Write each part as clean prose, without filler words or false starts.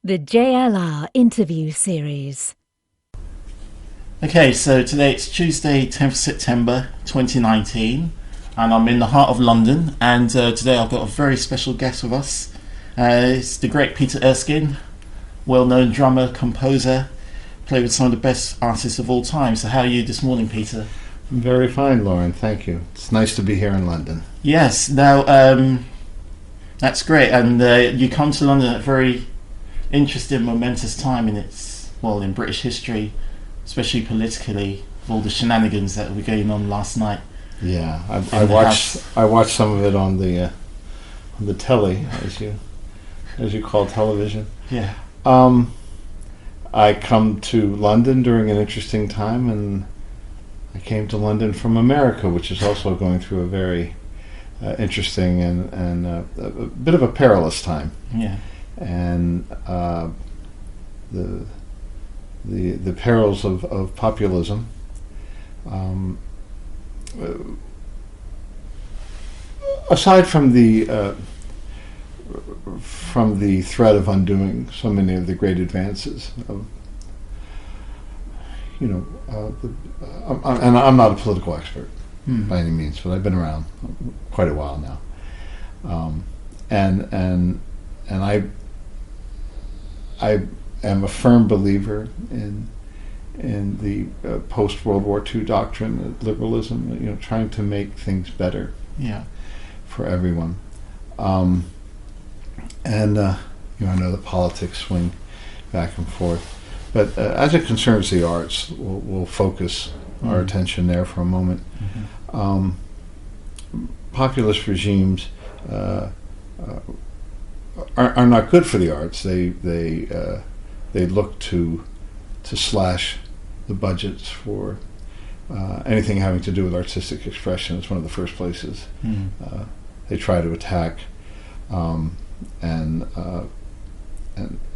The JLR interview series. Okay, so today it's Tuesday, 10th September 2019, and I'm in the heart of London. And today I've got a very special guest with us. It's the great Peter Erskine, well known drummer, composer, played with some of the best artists of all time. So, how are you this morning, Peter? I'm very fine, Lauren. Thank you. It's nice to be here in London. Yes, now that's great. And you come to London at a very interesting, momentous time in British history, especially politically, with all the shenanigans that were going on last night. Yeah, I watched some of it on the telly, as you call television. Yeah. I come to London during an interesting time, and I came to London from America, which is also going through a very interesting and a bit of a perilous time. Yeah. And the perils of populism. Aside from the threat of undoing so many of the great advances of, and I'm not a political expert by any means, but I've been around quite a while now, and I am a firm believer in the post World War II doctrine, liberalism, trying to make things better. Yeah. For everyone. I know that politics swing back and forth, but as it concerns the arts, we'll focus our attention there for a moment. Populist regimes are not good for the arts. They look to slash the budgets for anything having to do with artistic expression. It's one of the first places they try to attack, and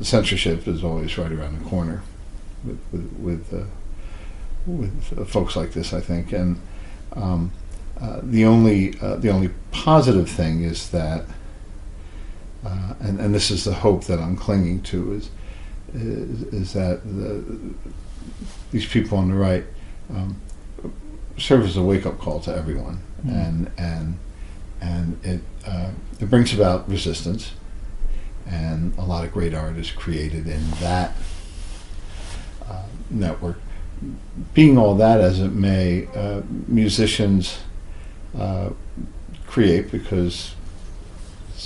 censorship is always right around the corner with folks like this, I think. And the only positive thing is that, and this is the hope that I'm clinging to, is that these people on the right serve as a wake-up call to everyone, and it brings about resistance, and a lot of great art is created in that network. Being all that as it may, musicians create because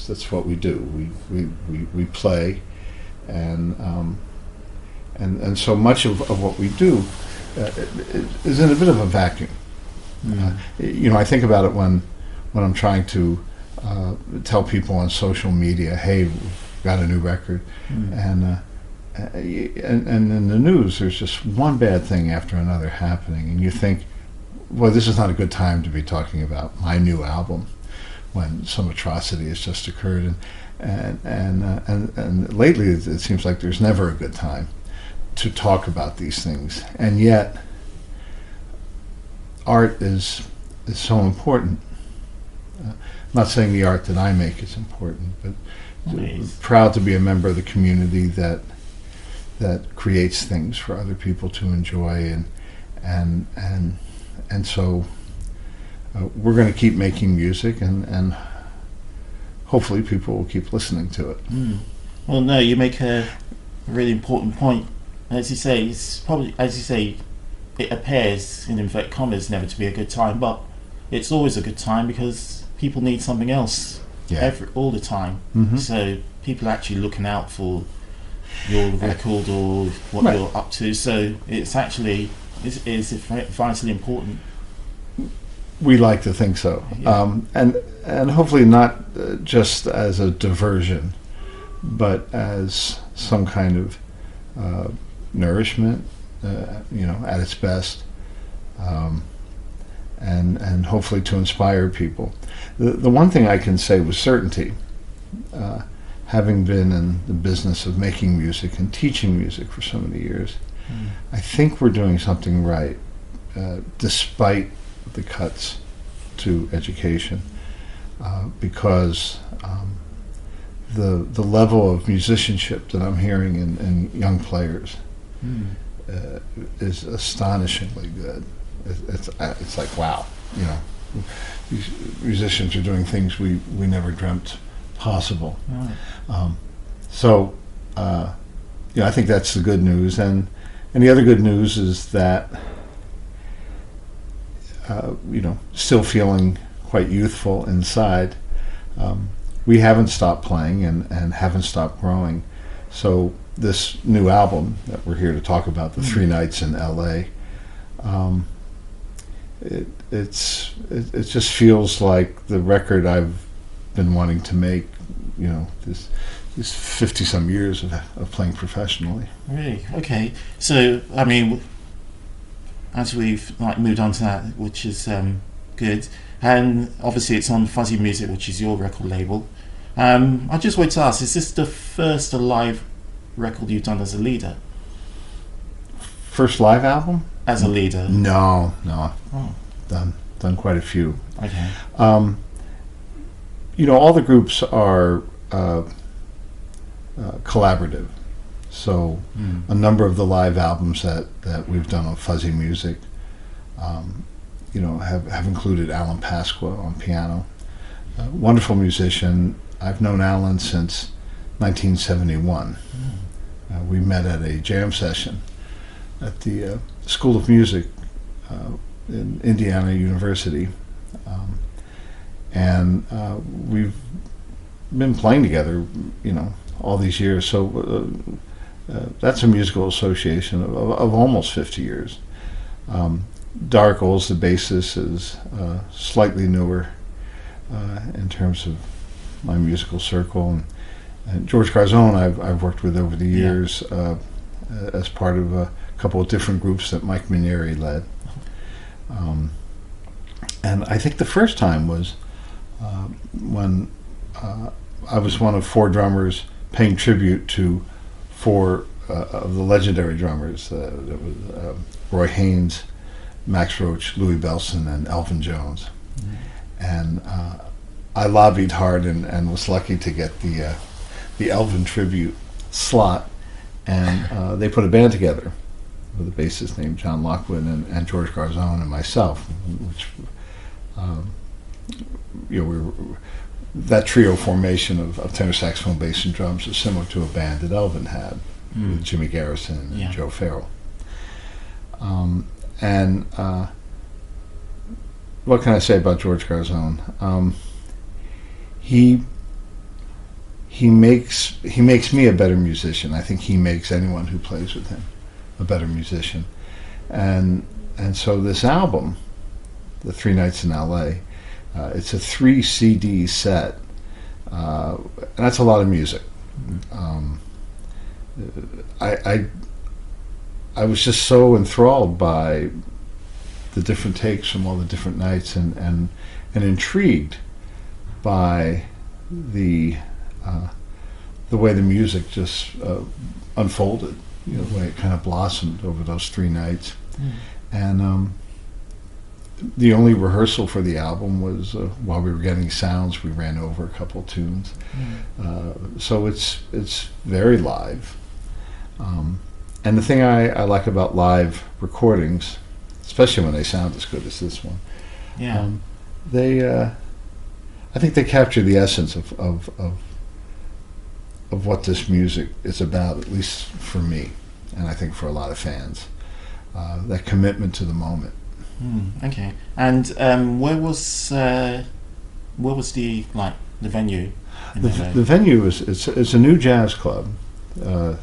that's what we do. We play, and so much of what we do is in a bit of a vacuum. I think about it when I'm trying to tell people on social media, "Hey, we've got a new record," and in the news, there's just one bad thing after another happening, and you think, "Well, this is not a good time to be talking about my new album when some atrocity has just occurred." And lately, it seems like there's never a good time to talk about these things, and yet art is so important. I'm not saying the art that I make is important, but proud to be a member of the community that creates things for other people to enjoy, and so we're going to keep making music, and hopefully people will keep listening to it. Well, no, you make a really important point. As you say, it's probably, as you say, it appears, in inverted commas, never to be a good time, but it's always a good time because people need something else all the time. So people are actually looking out for your record or what you're up to. So it's actually is vitally important. We like to think so, and hopefully not just as a diversion, but as some kind of nourishment, at its best, and hopefully to inspire people. The one thing I can say with certainty, having been in the business of making music and teaching music for so many years, I think we're doing something right, despite the cuts to education, because the level of musicianship that I'm hearing in young players is astonishingly good. It's like, wow, you know, these musicians are doing things we never dreamt possible. So I think that's the good news, and the other good news is that still feeling quite youthful inside. We haven't stopped playing and haven't stopped growing. So this new album that we're here to talk about, the 3 Nights in L.A., it just feels like the record I've been wanting to make. You know, these 50-some years of playing professionally. Really? Okay. So, I mean, as we've moved on to that, which is good, and obviously it's on Fuzzy Music, which is your record label. I just wanted to ask: is this the first live record you've done as a leader? First live album? As a leader? No. Oh. Done quite a few. Okay. All the groups are collaborative. So a number of the live albums that we've done on Fuzzy Music, have included Alan Pasqua on piano. Wonderful musician. I've known Alan since 1971. We met at a jam session at the School of Music in Indiana University. And we've been playing together, all these years. So that's a musical association of almost 50 years. Dark Oles, the bassist, is slightly newer in terms of my musical circle. And George Garzone I've worked with over the years as part of a couple of different groups that Mike Minieri led. And I think the first time was when I was one of 4 drummers paying tribute to 4 of the legendary drummers. It was Roy Haynes, Max Roach, Louis Bellson, and Elvin Jones. And I lobbied hard and was lucky to get the Elvin tribute slot. And they put a band together with a bassist named John Lockwood and George Garzone and myself, which that trio formation of tenor saxophone, bass, and drums is similar to a band that Elvin had with Jimmy Garrison and Joe Farrell. And what can I say about George Garzone? He makes me a better musician. I think he makes anyone who plays with him a better musician. And so this album, the 3 Nights in L.A., it's a 3 CD set, and that's a lot of music. I was just so enthralled by the different takes from all the different nights, and intrigued by the way the music just unfolded, the way it kind of blossomed over those 3 nights. And the only rehearsal for the album was while we were getting sounds, we ran over a couple tunes. So it's very live. And the thing I like about live recordings, especially when they sound as good as this one, I think they capture the essence of what this music is about, at least for me, and I think for a lot of fans. That commitment to the moment. Okay. And where was the venue? The venue it's a new jazz club. It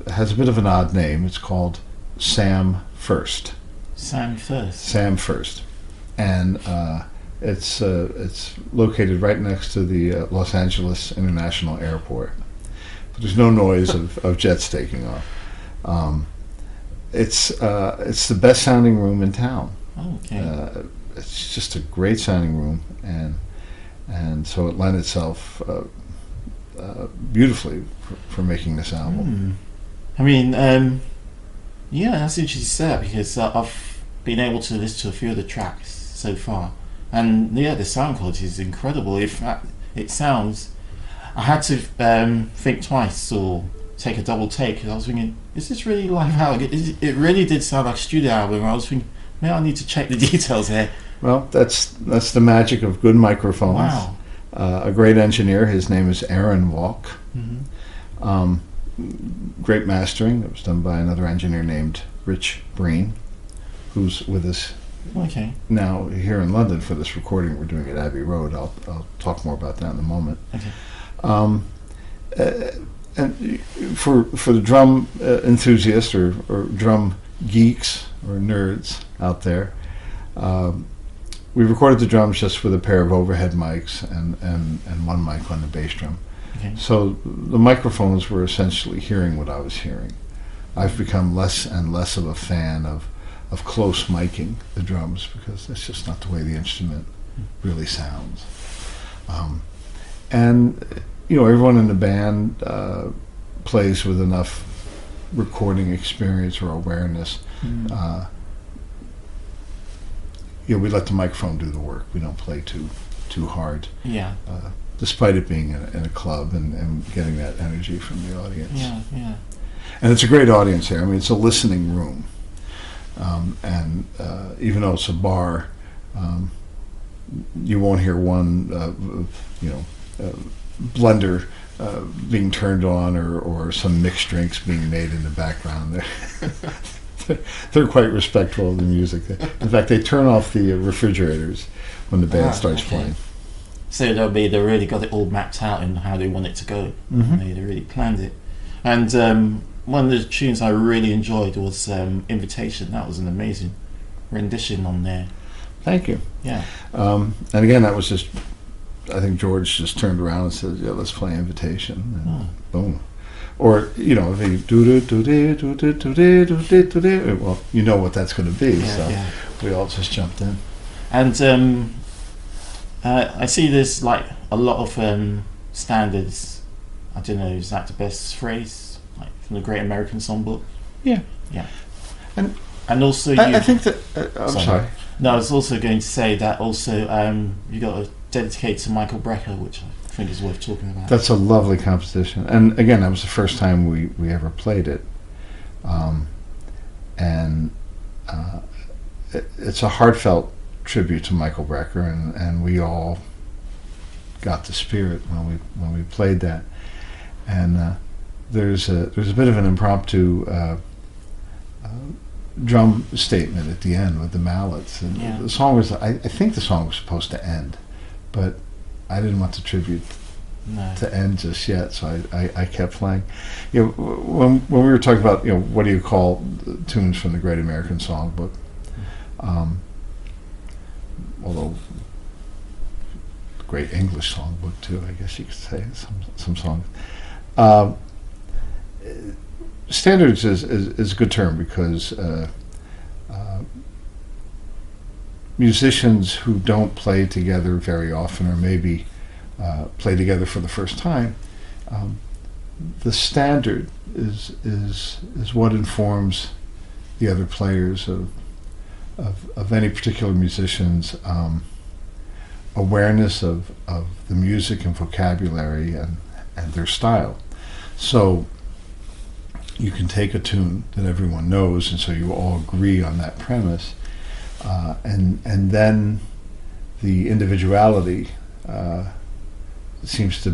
has a bit of an odd name. It's called Sam First. Sam First. Sam First, and it's located right next to the Los Angeles International Airport. But there's no noise of jets taking off. It's the best sounding room in town. Oh, okay. It's just a great sounding room, and so it lent itself beautifully for making this album. I mean, that's interesting to say, because I've been able to listen to a few of the tracks so far, and the sound quality is incredible. In fact, it sounds I had to think twice or take a double take because I was thinking, is this really live album? It really did sound like a studio album. I was thinking, maybe I need to check the details here. Well, that's the magic of good microphones. Wow. A great engineer. His name is Aaron Walk. Mm-hmm. Great mastering. It was done by another engineer named Rich Breen, who's with us Okay. now here in London for this recording we're doing at Abbey Road. I'll talk more about that in a moment. Okay. And for the drum enthusiasts or drum geeks or nerds out there, we recorded the drums just with a pair of overhead mics and one mic on the bass drum. Okay. So the microphones were essentially hearing what I was hearing. I've become less and less of a fan of close miking the drums because that's just not the way the instrument really sounds. And everyone in the band plays with enough recording experience or awareness. We let the microphone do the work. We don't play too hard. Yeah. Despite it being in a club and getting that energy from the audience. Yeah. Yeah. And it's a great audience here. I mean, it's a listening room. And even though it's a bar, you won't hear one, blender being turned on or some mixed drinks being made in the background. They're quite respectful of the music. In fact, they turn off the refrigerators when the band starts playing. So they really got it all mapped out and how they want it to go. Mm-hmm. They really planned it. And one of the tunes I really enjoyed was Invitation. That was an amazing rendition on there. Thank you. Yeah. And again, that was just, I think George just turned around and said, yeah, let's play Invitation. And boom. Or, if you do, well, you know what that's going to be. We all just jumped in. And I see there's like a lot of standards. I don't know, is that the best phrase? Like from the Great American Songbook? Yeah. Yeah. And also I think that, I'm sorry. No, I was also going to say that also you got a dedicated to Michael Brecker, which I think is worth talking about. That's a lovely composition. And again, that was the first time we ever played it. It's a heartfelt tribute to Michael Brecker, and we all got the spirit when we played that. And there's a bit of an impromptu drum statement at the end with the mallets. And the song was, I think the song was supposed to end, but I didn't want the tribute to end just yet, so I kept playing. When we were talking about what do you call tunes from the Great American Songbook, although the Great English Songbook too, I guess you could say some songs. Standards is a good term because musicians who don't play together very often, or maybe play together for the first time, the standard is what informs the other players of any particular musician's awareness of the music and vocabulary and their style. So you can take a tune that everyone knows, and so you all agree on that premise, and then the individuality seems to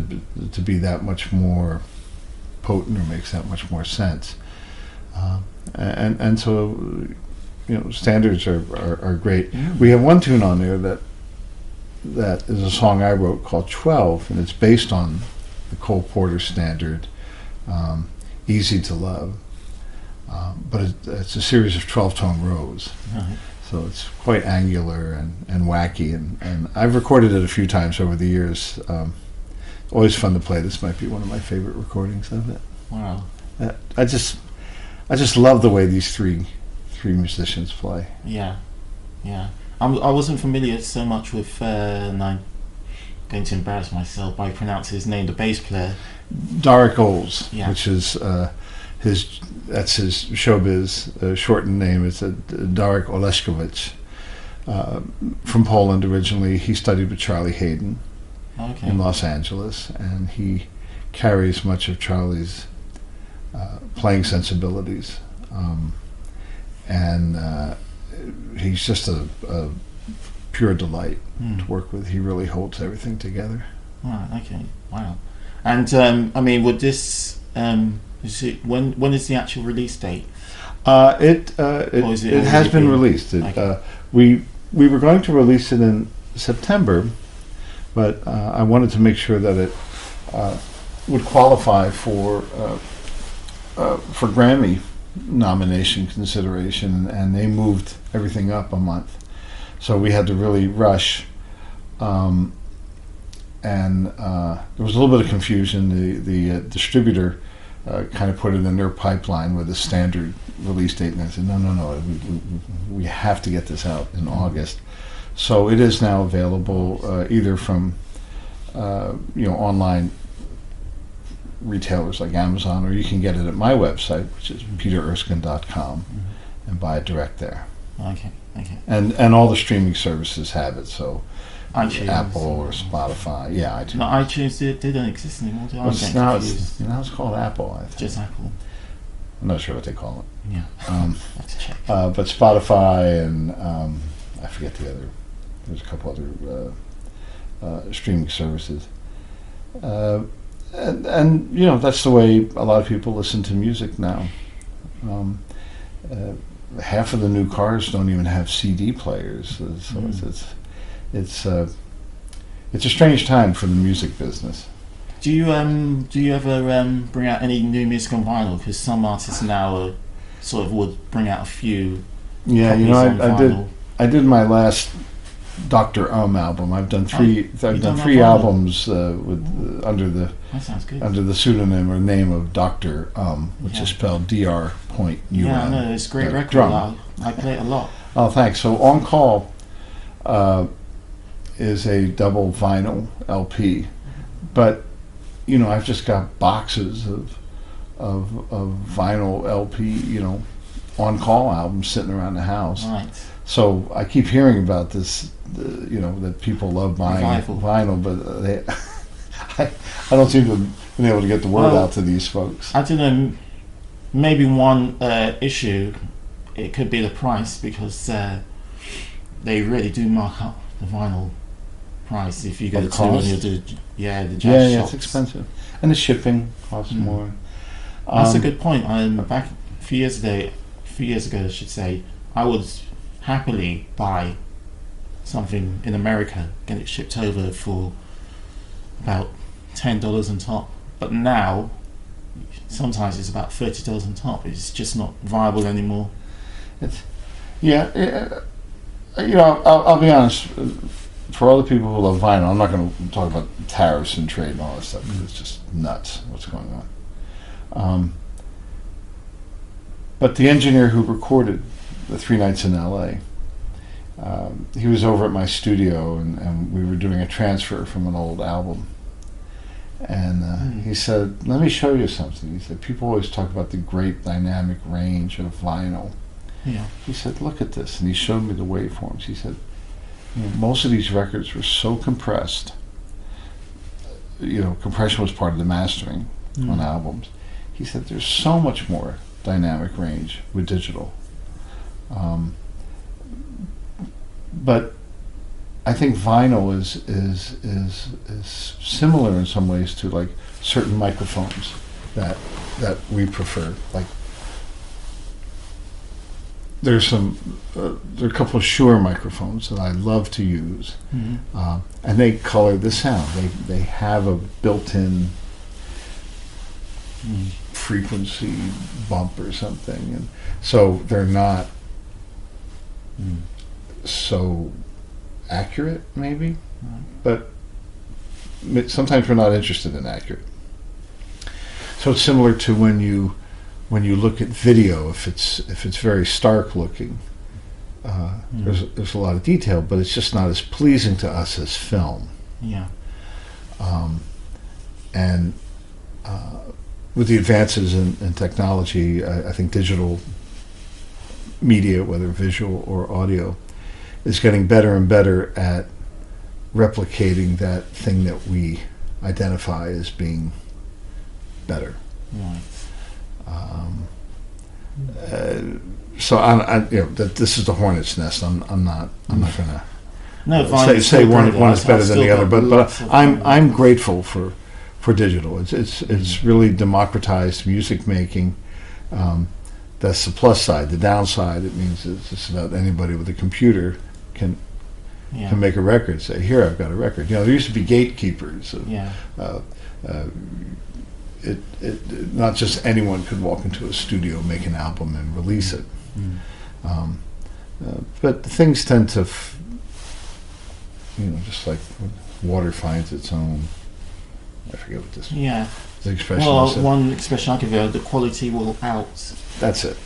be that much more potent, or makes that much more sense. And so standards are great. We have one tune on there that is a song I wrote called 12, and it's based on the Cole Porter standard, Easy to Love, but it's a series of 12-tone rows. Right. So it's quite angular and wacky, and I've recorded it a few times over the years. Always fun to play. This might be one of my favorite recordings of it. Wow. I just love the way these three musicians play. Yeah. I wasn't familiar so much with, and I'm going to embarrass myself by pronouncing his name, the bass player. Darek Oles, Yeah. which is that's his showbiz shortened name. It's Darek Oleszkiewicz, from Poland originally. He studied with Charlie Hayden Okay. in Los Angeles, and he carries much of Charlie's playing sensibilities, and he's just a pure delight to work with. He really holds everything together. Right. Okay. Wow. And I mean, would this when is the actual release date? It has been released. Okay. We were going to release it in September, but I wanted to make sure that it would qualify for Grammy nomination consideration, and they moved everything up a month, so we had to really rush. And there was a little bit of confusion. The distributor kind of put it in their pipeline with a standard release date, and I said, no, we have to get this out in August. So it is now available either from online retailers like Amazon, or you can get it at my website, which is petererskine.com, and buy it direct there. Okay. And all the streaming services have it, so iTunes, Apple or Spotify. Yeah, iTunes. No, iTunes they don't exist anymore. Now it's called Apple, I think. Just Apple. I'm not sure what they call it. Yeah. Let's check. But Spotify and I forget the other. There's a couple other streaming services. And that's the way a lot of people listen to music now. Half of the new cars don't even have CD players, so it's a strange time for the music business. Do you ever bring out any new music on vinyl? Because some artists now would bring out a few. Yeah, copies I did my last Dr. album. I've done three. I've done three albums with under the that sounds good. under the pseudonym or name of Dr. Which is spelled Dr. Yeah, no, it's a great record. Drum. I play it a lot. Oh, thanks. So On Call is a double vinyl LP, but I've just got boxes of vinyl LP On Call albums sitting around the house. Right. So I keep hearing about this, that people love buying vinyl, but I don't seem to have been able to get the word out to these folks. I don't know. Maybe one issue, it could be the price, because they really do mark up the vinyl price if you go to any of the jazz shops. It's expensive, and the shipping costs more. That's a good point. Back a few years ago, I should say, I would happily buy something in America, get it shipped over for about $10 on top. But now, sometimes it's about $30 on top. It's just not viable anymore. I'll be honest. For all the people who love vinyl, I'm not going to talk about tariffs and trade and all that stuff, because it's just nuts what's going on. But the engineer who recorded the 3 Nights in L.A., he was over at my studio, and we were doing a transfer from an old album. And he said, "Let me show you something." He said, "People always talk about the great dynamic range of vinyl." Yeah. He said, "Look at this." And he showed me the waveforms. He said, most of these records were so compressed. Compression was part of the mastering on albums. He said, "There's so much more dynamic range with digital." But I think vinyl is similar in some ways to like certain microphones that we prefer. Like there are a couple of Shure microphones that I love to use, and they color the sound. They have a built-in frequency bump or something, and so they're not so accurate, maybe, but sometimes we're not interested in accurate. So it's similar to when you look at video. If it's very stark looking, there's a lot of detail, but it's just not as pleasing to us as film. Yeah. And with the advances in technology, I think digital media, whether visual or audio, is getting better and better at replicating that thing that we identify as being better. Right. So that this is the hornet's nest. I'm not going to No, say one is better than the other, but I'm I'm grateful for digital. It's really democratized music making. That's the plus side. The downside, it means it's just about anybody with a computer can make a record. Say, here, I've got a record. There used to be gatekeepers. Not just anyone could walk into a studio, make an album, and release it. But things tend to, just like water finds its own. I forget what this. Yeah. The expression. Well, is one expression I could go: the quality will out. That's it.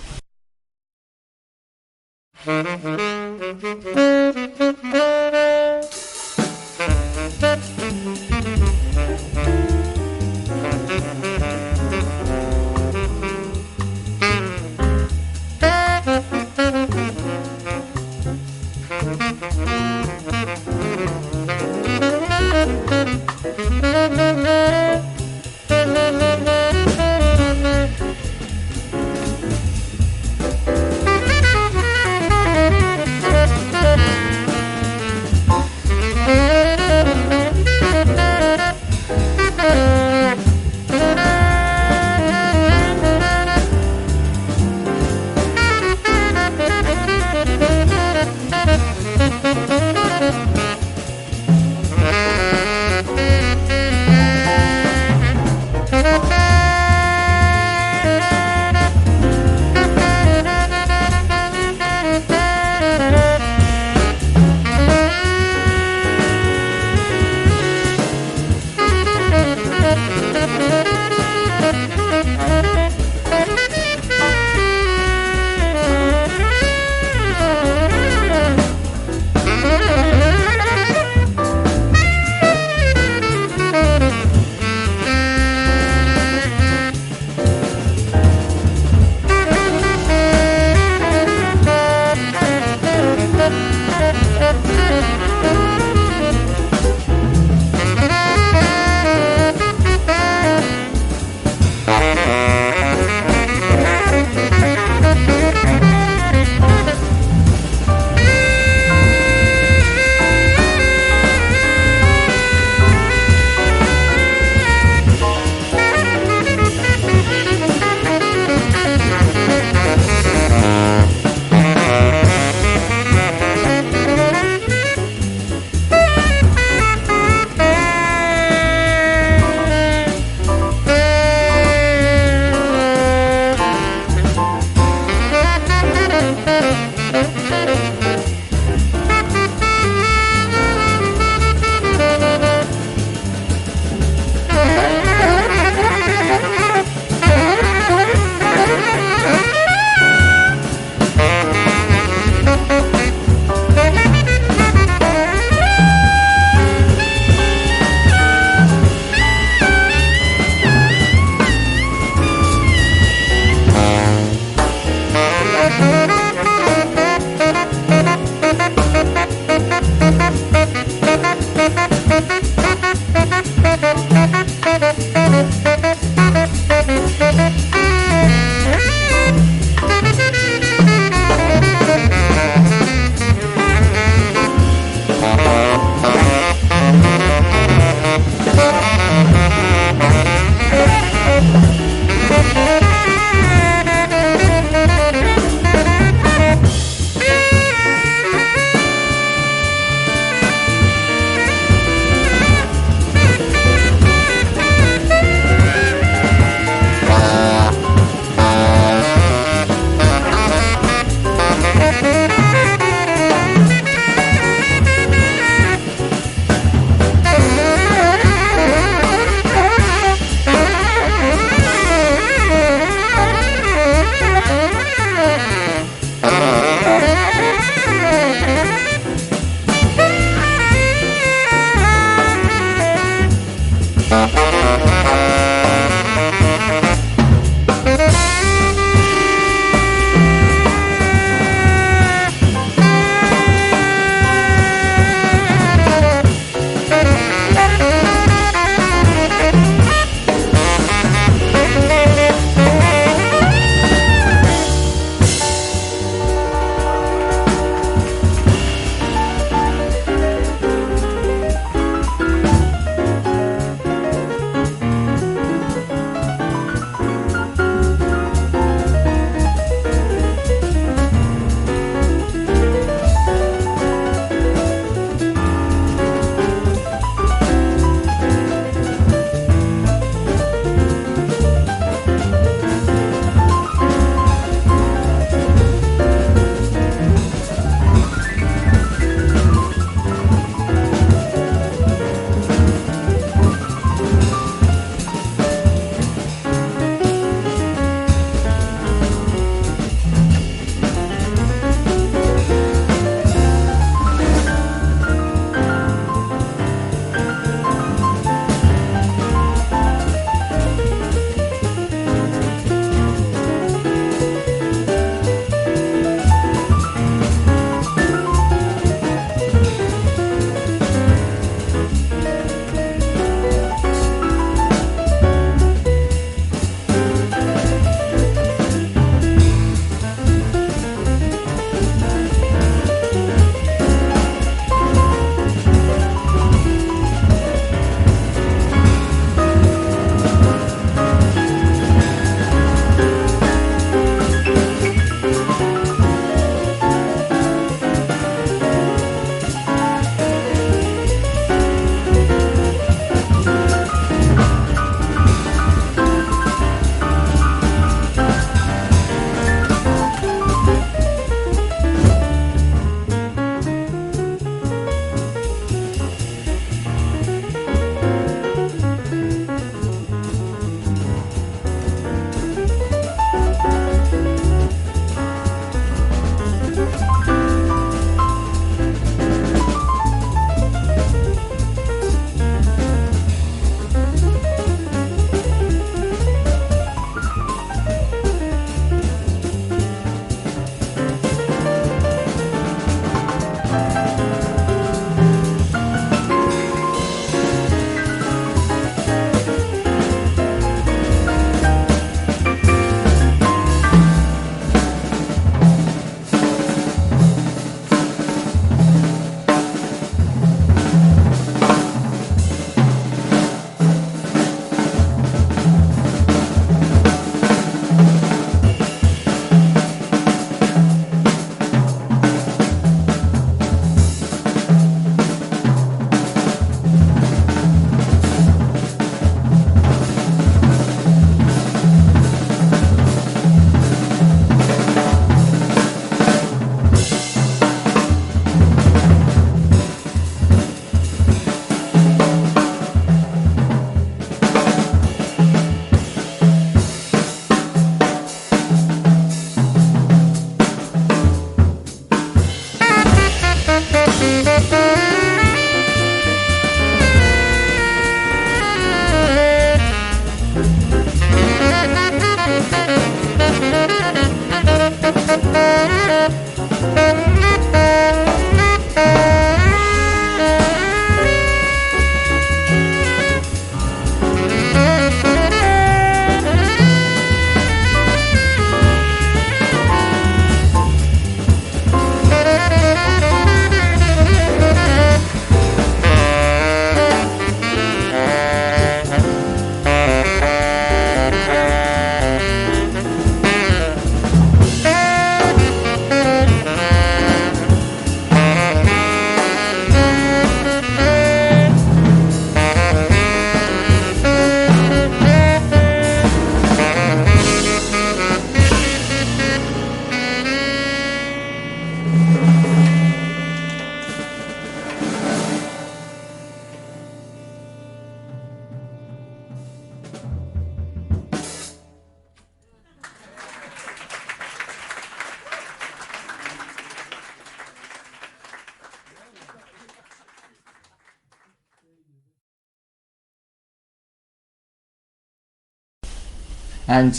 And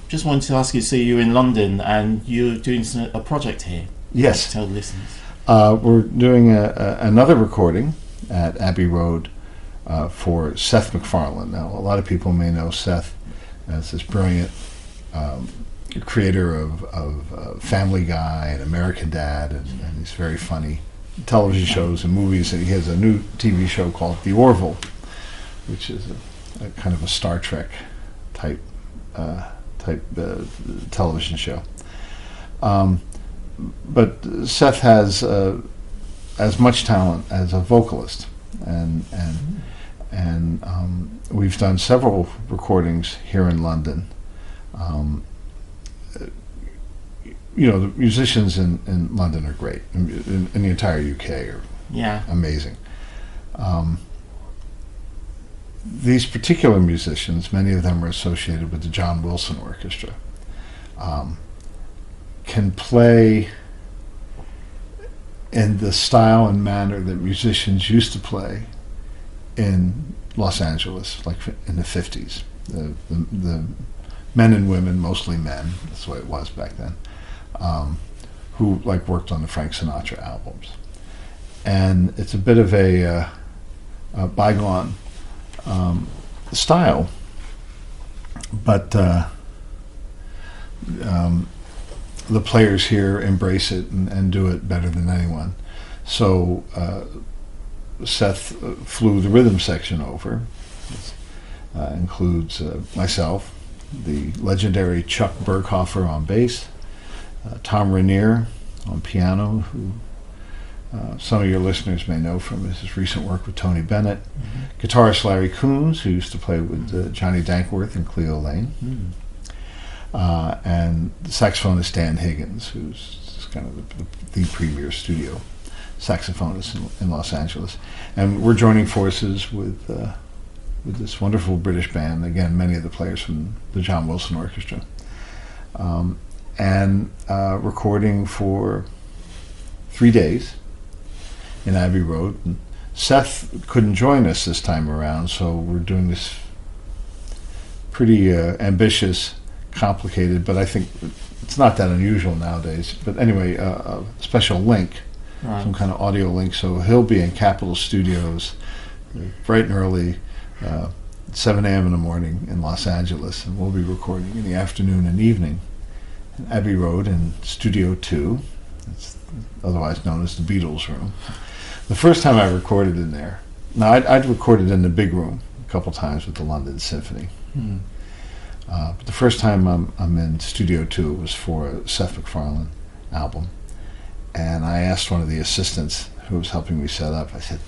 just wanted to ask you, so you're in London and you're doing a project here. Yes. Tell the listeners. We're doing another recording at Abbey Road for Seth MacFarlane. Now, a lot of people may know Seth as this brilliant creator of Family Guy and American Dad and these very funny television shows and movies. And he has a new TV show called The Orville, which is a kind of a Star Trek type television show. But Seth has as much talent as a vocalist, and we've done several recordings here in London. The musicians in London are great, in the entire UK are amazing. These particular musicians, many of them are associated with the John Wilson Orchestra, can play in the style and manner that musicians used to play in Los Angeles, like in the 50s. The men and women, mostly men, that's the way it was back then, who like worked on the Frank Sinatra albums. And it's a bit of a bygone style, but the players here embrace it and do it better than anyone. So Seth flew the rhythm section over. Includes myself, the legendary Chuck Berghofer on bass, Tom Rainier on piano, who some of your listeners may know from his recent work with Tony Bennett, guitarist Larry Coons, who used to play with Johnny Dankworth and Cleo Lane, and saxophonist Dan Higgins, who's kind of the premier studio saxophonist in Los Angeles. And we're joining forces with this wonderful British band, again, many of the players from the John Wilson Orchestra, and recording for 3 days in Abbey Road. And Seth couldn't join us this time around, so we're doing this pretty ambitious, complicated, but I think it's not that unusual nowadays. But anyway, a special link, some kind of audio link, so he'll be in Capitol Studios bright and early, 7 a.m. in the morning in Los Angeles, and we'll be recording in the afternoon and evening in Abbey Road in Studio 2. It's otherwise known as the Beatles room. The first time I recorded in there, now I'd recorded in the big room a couple times with the London Symphony. But the first time I'm in Studio 2 was for a Seth MacFarlane album. And I asked one of the assistants who was helping me set up, I said,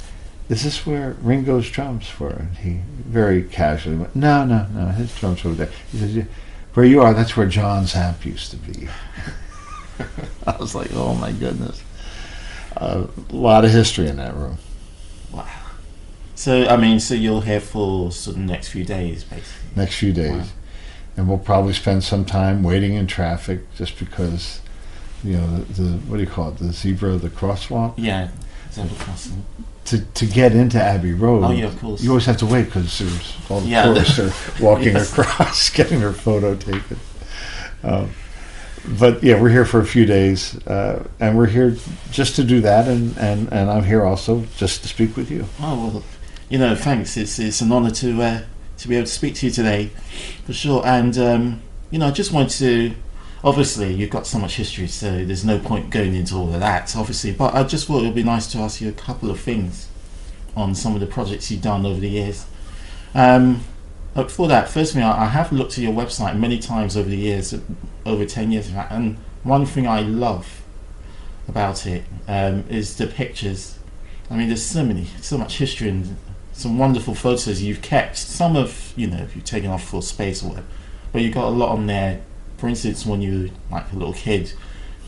"Is this where Ringo's drums were?" And he very casually went, no, his drums were over there. He said, "Yeah, where you are, that's where John's amp used to be." I was like, oh my goodness. A lot of history in that room. Wow. So you're here for sort of the next few days, basically. Next few days. Wow. And we'll probably spend some time waiting in traffic just because, the what do you call it, the zebra, the crosswalk? Yeah, zebra crossing. To get into Abbey Road, oh yeah, of course, you always have to wait because there's all the tourists are walking across, getting their photo taken. But yeah, we're here for a few days, and we're here just to do that, and I'm here also just to speak with you. Oh well, thanks. It's an honour to be able to speak to you today, for sure. And I just wanted to. Obviously, you've got so much history, so there's no point going into all of that, obviously. But I just thought it would be nice to ask you a couple of things on some of the projects you've done over the years. Before that, first thing, I have looked at your website many times over the years, over 10 years, and one thing I love about it is the pictures. I mean, there's so much history and some wonderful photos you've kept. Some of, you've taken off for space or whatever, but you've got a lot on there. For instance, when you were like a little kid,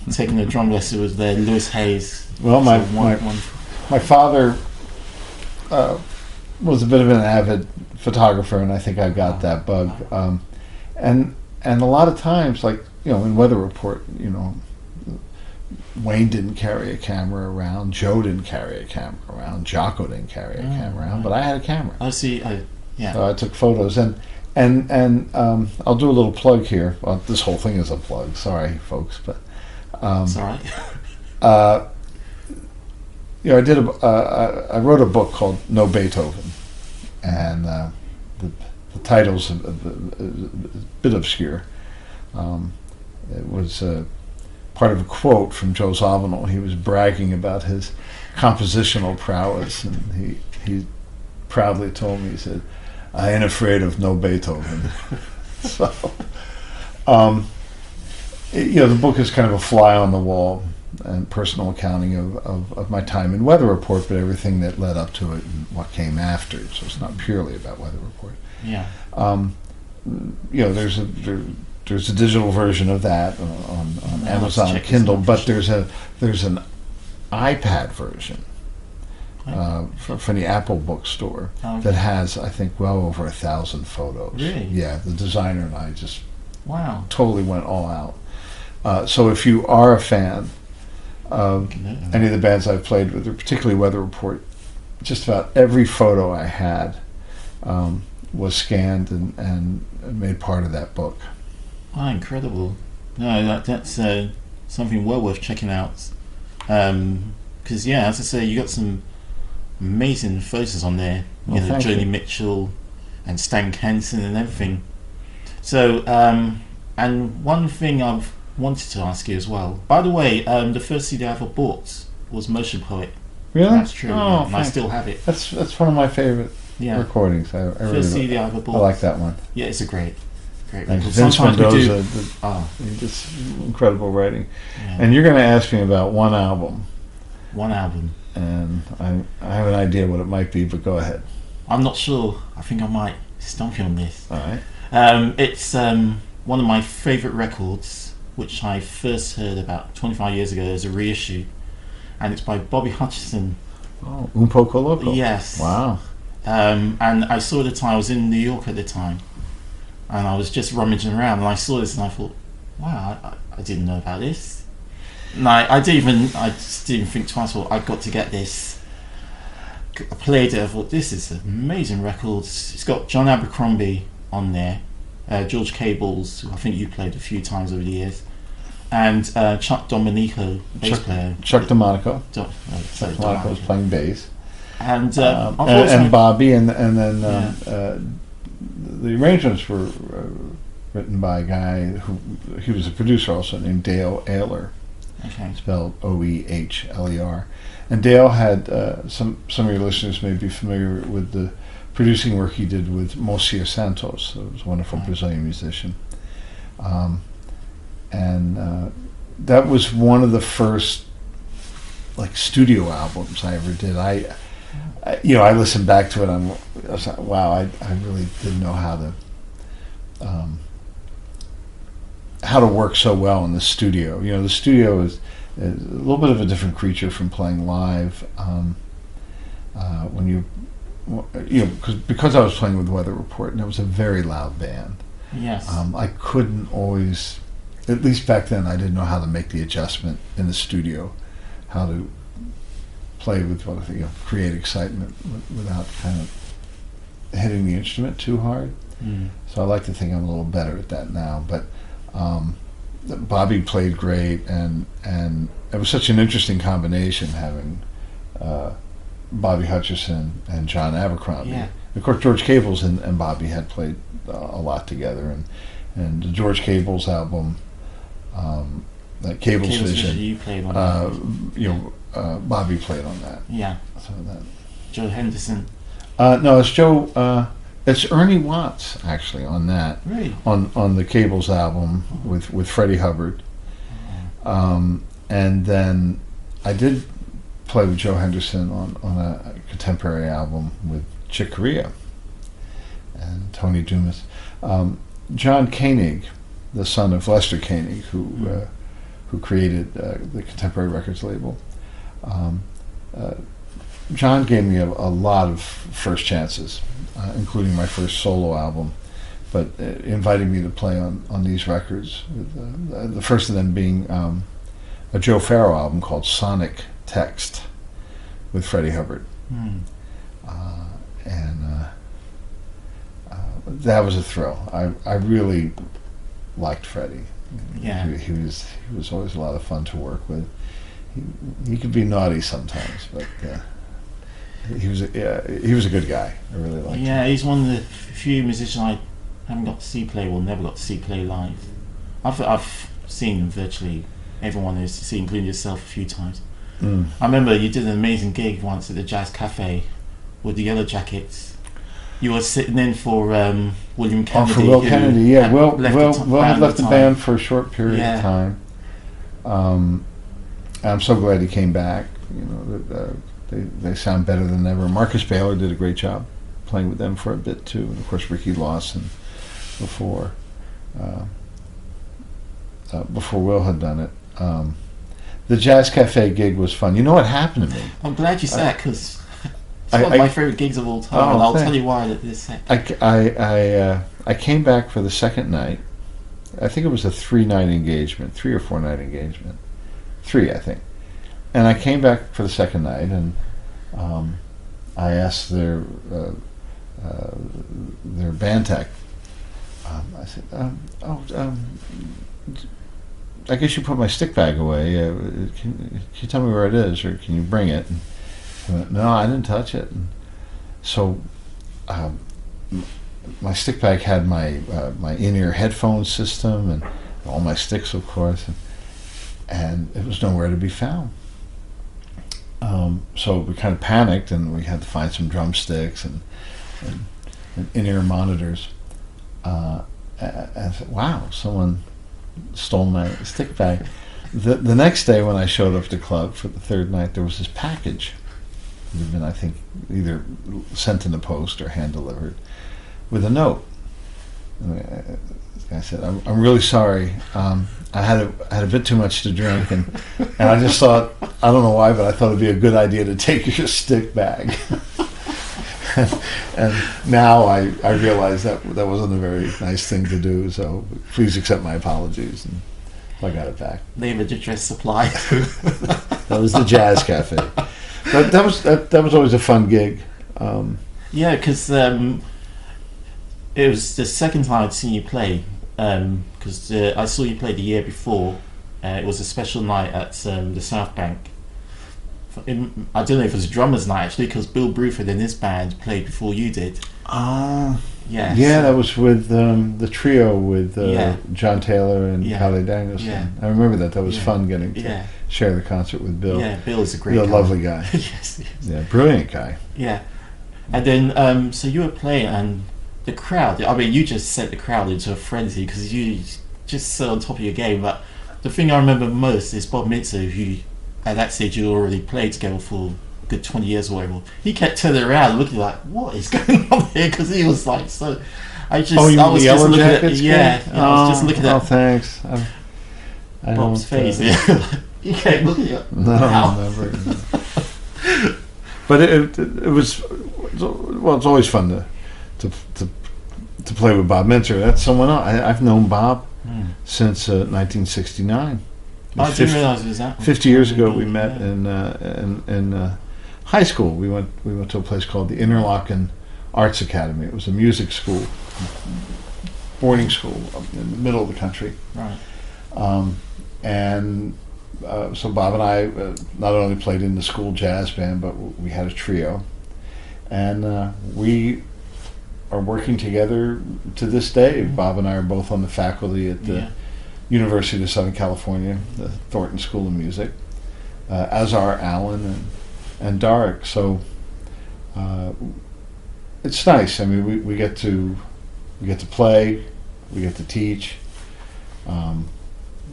taking a drum lesson with Lewis Hayes. Well, my father was a bit of an avid photographer, and I think I got that bug. And a lot of times, like in Weather Report, Wayne didn't carry a camera around, Joe didn't carry a camera around, Jocko didn't carry a camera around, but I had a camera. I see. Yeah. So I took photos, and I'll do a little plug here. Well, this whole thing is a plug. Sorry, folks, but It's all right. I wrote a book called No Beethoven, and the title's a bit obscure. It was part of a quote from Joe Zawinul. He was bragging about his compositional prowess, and he proudly told me, he said, "I ain't afraid of no Beethoven." So, the book is kind of a fly on the wall and personal accounting of my time in Weather Report, but everything that led up to it and what came after. So it's not purely about Weather Report. Yeah. There's a digital version of that on Amazon Kindle, but there's an iPad version from the Apple bookstore that has, I think, well over 1,000 photos. Really? Yeah, the designer and I just totally went all out. So if you are a fan of any of the bands I've played with, or particularly Weather Report, just about every photo I had was scanned and made part of that book. Oh, incredible. No, that's something well worth checking out. Because, as I say, you got some amazing photos on there. Joni Mitchell and Stan Kenton and everything. So, and one thing I've wanted to ask you as well. By the way, the first CD I ever bought was Motion Poet. Really? That's true. Oh, and I still have it. That's one of my favorite recordings. I first really CD I ever bought. I like that one. Yeah, it's a great And record. Vince Sometimes we do. Mendoza, just incredible writing. Yeah. And you're going to ask me about one album. One album. And I have an idea what it might be, but go ahead. I'm not sure. I think I might stump you on this. All right. It's one of my favourite records, which I first heard about 25 years ago as a reissue, and it's by Bobby Hutcherson. Oh, Un Poco Loco. Yes. Wow. And I saw it at the time. I was in New York at the time, and I was just rummaging around, and I saw this, and I thought, wow, I didn't know about this. And I just didn't think twice. I thought, I've got to get this. I played it. I thought, this is an amazing record. It's got John Abercrombie on there, George Cables, who I think you played a few times over the years, and Chuck Domenico, bass player. Chuck Domenico. Chuck Domenico was playing bass. And Bobby, and then the arrangements were written by a guy he was a producer also, named Dale Ehler. Okay. Spelled Oehler. And Dale had some of your listeners may be familiar with the producing work he did with Moacir Santos, who was a wonderful Brazilian musician. And that was one of the first studio albums I ever did. I listened back to it. I was like, wow, I really didn't know how to work so well in the studio. The studio is a little bit of a different creature from playing live. When because I was playing with Weather Report, and it was a very loud band. Yes. I couldn't always, at least back then, I didn't know how to make the adjustment in the studio, how to play with create excitement without kind of hitting the instrument too hard. So I like to think I'm a little better at that now. But Bobby played great, and it was such an interesting combination having Bobby Hutcherson and John Abercrombie. Yeah. Of course, George Cables and Bobby had played a lot together, and the George Cables album, that Cables Vision, you played on that. Bobby played on that. Yeah. So that. Joe Henderson. No, it's Joe. It's Ernie Watts actually on that. Really? On the Cables album with Freddie Hubbard. And then I did play with Joe Henderson on a contemporary album with Chick Corea and Tony Dumas. John Koenig, the son of Lester Koenig, who created the Contemporary Records label. John gave me a lot of first chances, including my first solo album, but invited me to play on these records, with, the first of them being a Joe Farrow album called Sonic Text with Freddie Hubbard. And that was a thrill. I really liked Freddie. Yeah. He was always a lot of fun to work with. He could be naughty sometimes, but he was a good guy. I really liked him. Yeah, he's one of the few musicians I haven't got to see play, or never got to see play live. I've seen virtually everyone who's seen, including yourself, a few times. I remember you did an amazing gig once at the Jazz Cafe with the Yellow Jackets. You were sitting in for William Kennedy. Oh, for Will Kennedy, yeah. Will had left the time. band for a short period of time. I'm so glad he came back. You know, they sound better than ever. Marcus Baylor did a great job playing with them for a bit too, and of course Ricky Lawson before Will had done it. The Jazz Cafe gig was fun. You know what happened to me? I'm glad you said that, because it's one of my favourite gigs of all time, and I'll tell you why in this second. I came back for the second night. I think it was a 3 or 4 night engagement. 3, I think. And I came back for the second night, and I asked their band tech. I said, I guess you put my stick bag away. Can you tell me where it is, or can you bring it? And he went, no, I didn't touch it. And so my stick bag had my in-ear headphone system and all my sticks, of course, and it was nowhere to be found. So we kind of panicked, and we had to find some drumsticks and in-ear monitors. And I said, wow, someone stole my stick bag. The next day when I showed up to the club for the third night, there was this package. It had been, I think, either sent in the post or hand-delivered with a note. And I said, I'm really sorry. I had a bit too much to drink, and I just thought, I don't know why, but I thought it'd be a good idea to take your stick bag. and now I realize that wasn't a very nice thing to do, so please accept my apologies, and I got it back. Name of address supply. That was the Jazz Cafe. That was always a fun gig. Yeah, because it was the second time I'd seen you play, because I saw you play the year before. It was a special night at the South Bank. I don't know if it was a drummer's night, actually, because Bill Bruford and his band played before you did. Yeah, that was with the trio with John Taylor and Hallie Danielson. Yeah. I remember that. That was fun getting to share the concert with Bill. Yeah, Bill is a great guy. Lovely guy. Yes. Yeah, brilliant guy. Yeah. And then, so you were playing, and the crowd, I mean, you just sent the crowd into a frenzy, because you just so on top of your game. But the thing I remember most is Bob Mitzer, who at that stage you already played together for a good 20 years or whatever. He kept turning around looking like, what is going on here? Because he was like, so... I was just looking at... I was just looking at... Oh, thanks. I Bob's face. He kept looking at... No, never. But it was... Well, it's always fun to play with Bob Mitzer. That's someone else. I've known Bob since 1969. I didn't realize it was that. 50 years ago, we met in high school. We went to a place called the Interlochen Arts Academy. It was a music school, boarding school in the middle of the country. Right. So Bob and I not only played in the school jazz band, but we had a trio, and we are working together to this day. Bob and I are both on the faculty at the University of Southern California, the Thornton School of Music, as are Alan and Darek. So it's nice. I mean, we get to play, we get to teach,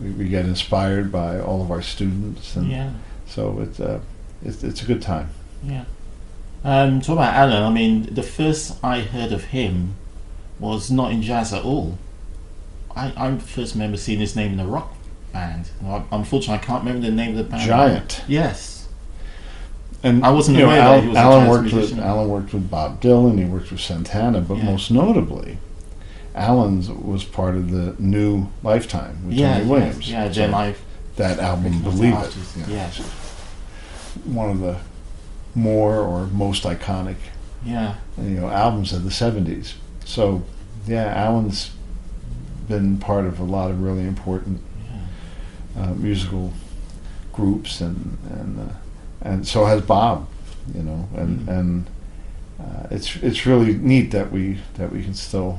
we get inspired by all of our students, and so it's a good time. Yeah. Talk about Alan. I mean, the first I heard of him was not in jazz at all. I first remember seeing his name in a rock band. Unfortunately, I can't remember the name of the band. Giant. Yes. And I wasn't aware that he was Alan worked with Bob Dylan. He worked with Santana, but most notably, Alan was part of the new Lifetime with Tony Williams. Yeah, so that album, Believe It. Yeah. One of the more or most iconic albums of the 70s. So Alan's been part of a lot of really important musical groups, and so has Bob, and it's really neat that we can still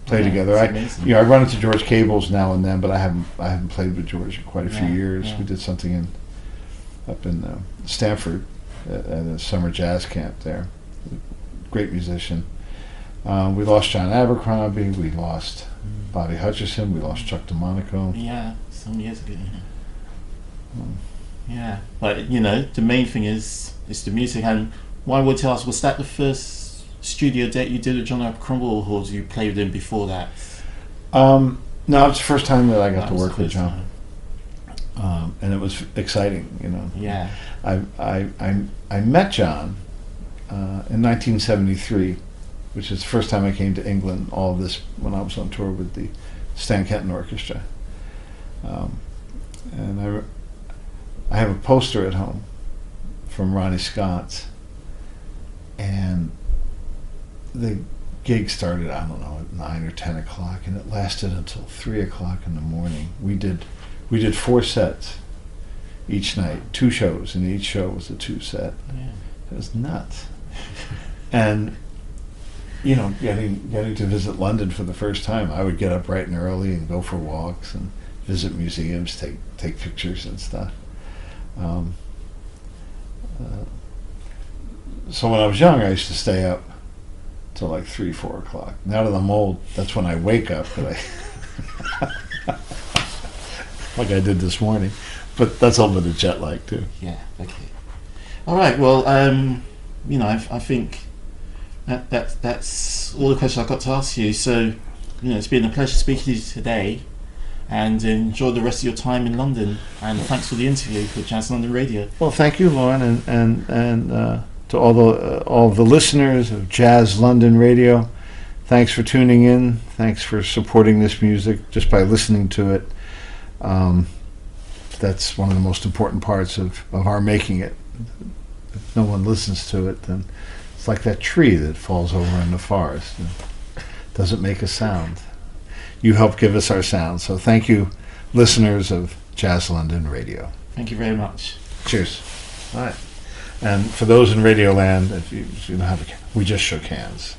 play together. I run into George Cables now and then, but I haven't played with George in quite a few years. We did something up in Stanford at a summer jazz camp there. Great musician. We lost John Abercrombie. We lost Bobby Hutcherson. We lost Chuck DeMonico. Yeah, some years ago. Yeah, but the main thing is the music. And one would tell us, was that the first studio date you did with John Abercrombie, or did you play with him before that? No, it's the first time that I got to work with John, and it was exciting. Yeah. I met John in 1973, which is the first time I came to England. All of this when I was on tour with the Stan Kenton Orchestra, and I have a poster at home from Ronnie Scott's, and the gig started, I don't know, at 9 or 10 o'clock, and it lasted until 3 o'clock in the morning. We did 4 sets each night, 2 shows, and each show was a 2 set. Yeah. It was nuts. And getting to visit London for the first time, I would get up bright and early and go for walks and visit museums, take pictures and stuff. So when I was young, I used to stay up till like 3, 4 o'clock. Now that I'm old, that's when I wake up. But like I did this morning. But that's a little bit of jet lag too. Yeah. Okay. All right. Well, I think that's all the questions I've got to ask you. So, it's been a pleasure speaking to you today, and enjoy the rest of your time in London. And thanks for the interview for Jazz London Radio. Well, thank you, Lauren, and to all the listeners of Jazz London Radio. Thanks for tuning in. Thanks for supporting this music just by listening to it. That's one of the most important parts of our making it. If no one listens to it, then it's like that tree that falls over in the forest and doesn't make a sound. You help give us our sound. So thank you, listeners of Jazz London Radio. Thank you very much. Cheers. All right. And for those in Radio Land, if you don't have we just shook hands.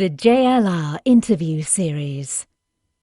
The JLR interview series.